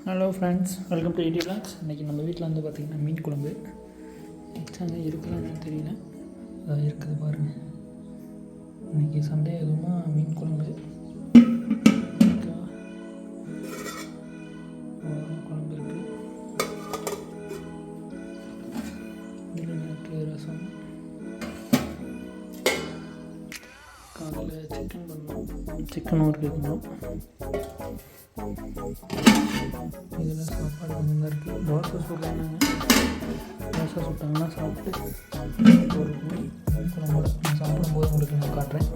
Hello friends, welcome to ED vlogs. இன்றைக்கி நம்ம வீட்டில் வந்து பார்த்திங்கன்னா மீன் குழம்பு வச்சாங்க. இருக்குதா என்னன்னு தெரியல, அதான் இருக்குது பாருங்கள். இன்றைக்கி சண்டே எதுவுமா மீன் குழம்பு குழம்பு இருக்குது. இதில் எனக்கு ரசம், காலையில் சிக்கன் பண்ணோம், சிக்கனும் இருக்குது. இதில் சாப்பாடு கொஞ்சம் தான் இருக்குது. தோசை சுடுறாங்க, தோசை சுட்டாங்கன்னா சாப்பிட்டு ஒரு குழம்போட நான் சாப்பிடும்போது உங்களுக்கு நான் காட்டுறேன்.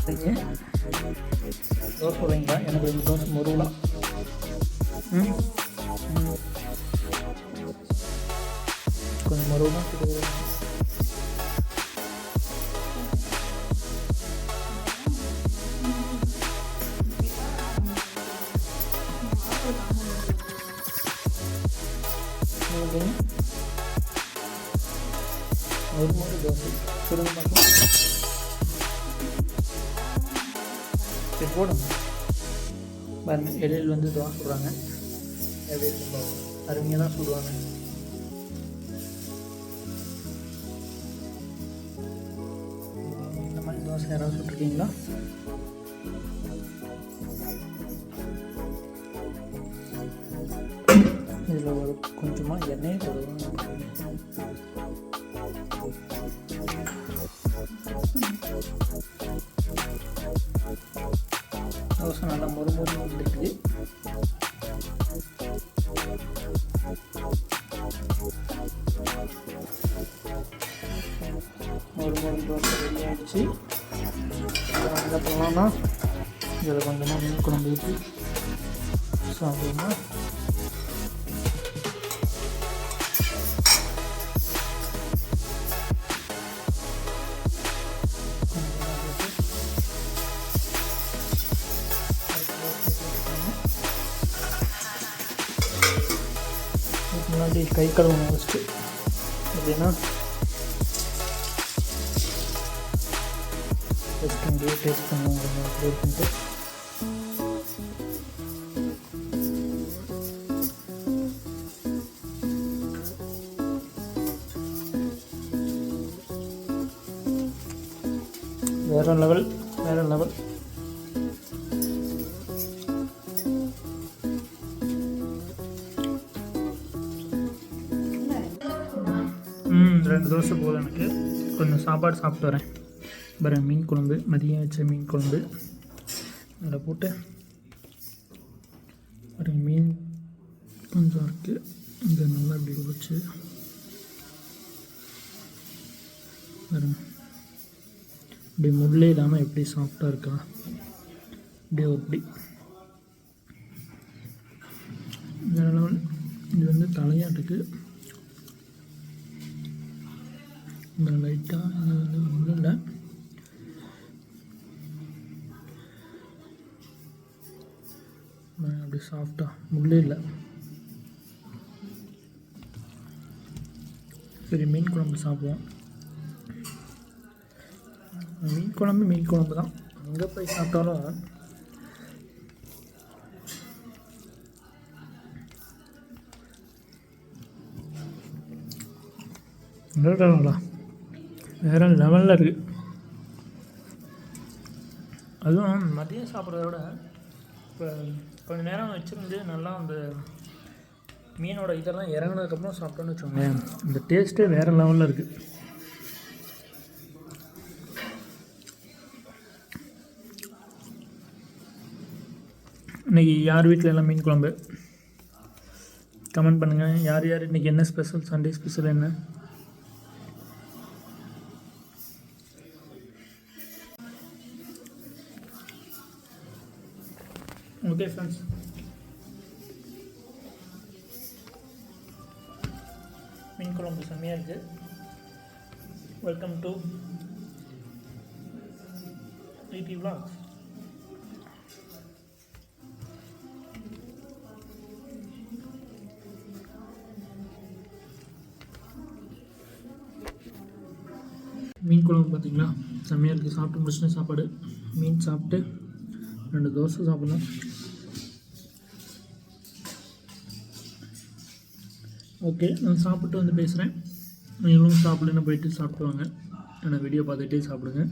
சரிங்க, தோசை வைங்களா? எனக்கு ரெண்டு தோசை முருகலாம். கொஞ்சம் முருகலாம் கொடுக்குறேன். ஒரு மூணு தோசை சுடுங்க பார்க்கலாம். சரி போடுங்க பாருங்க. இடையில் வந்து தோசை சுடுறாங்க. எப்படி இருக்கு பார்க்கலாம். அருமையாக தான் சுடுவாங்க. இந்த மாதிரி தோசை யாராவது சுட்டுருக்கீங்களா? இதில் ஒரு கொஞ்சமாக எண்ணெய் போடுவாங்க. தோசை நல்லா மொறு வந்துருக்குது. மொறு தோசை ரெடி ஆகிடுச்சு. என்ன பண்ணலாம்னா இதில் கொஞ்சமாக மீன் குழம்பு ஊற்றி சாப்பிடுவோம்னா முன்னாடி கை கழுவணும் ஃபஸ்ட்டு. எப்படின்னா ஃபஸ்ட் இங்கேயே டேஸ்ட் பண்ணுவோம் அப்படி இருக்குன்ட்டு. வேறு லெவல். ரெண்டு தோசை போதும் எனக்கு. கொஞ்சம் சாப்பாடு சாப்பிட்டு வரேன். பாருங்க, மீன் குழம்பு, மதியம் வச்ச மீன் குழம்பு அதில் போட்டு பாருங்க. மீன் கொஞ்சம் இருக்குது, இதை நல்லா இப்படி உரிச்சு பாருங்க. இப்படி முள்ளே இல்லாமல் எப்படி சாஃப்டாக இருக்கா, இப்படியே இப்படி இது வந்து தலையாட்டுக்கு. இந்த லைட்டாக இது வந்து முள்ளில் அப்படி சாஃப்டாக முள்ளே இல்லை. சரி, மீன் குழம்பு சாப்பிடுவோம். மீன் குழம்பு தான். எங்கே போய் சாப்பிட்டாலும் வேறு லெவலில் இருக்குது. அதுவும் மதியம் சாப்பிட்றத விட இப்போ கொஞ்சம் நேரம் வச்சுருந்து நல்லா அந்த மீனோட இதெல்லாம் இறங்கினதுக்கப்புறம் சாப்பிட்டோன்னு வச்சோங்களேன், இந்த டேஸ்ட்டே வேறு லெவலில் இருக்குது. இன்றைக்கி யார் வீட்டில் எல்லாம் மீன் குழம்பு கமெண்ட் பண்ணுங்கள். யார் இன்றைக்கி என்ன ஸ்பெஷல், சண்டே ஸ்பெஷல் என்ன? ஓகே ஃப்ரெண்ட்ஸ், மீன் குழம்பு செம்மையாக இருக்குது. Welcome to ED vlogs. மீன் குழம்பு பார்த்திங்களா, செம்மையாக இருக்குது. சாப்பிட்டு முடிச்சுட்டு சாப்பாடு மீன் சாப்பிட்டு 2 தோசை சாப்பிட்ணும். ஓகே, நான் சாப்பிட்டு வந்து பேசுகிறேன். நீங்களும் சாப்பிடலன்னு போயிட்டு சாப்பிட்டு வாங்க. என்னோடய வீடியோ பார்த்துக்கிட்டே சாப்பிடுங்க.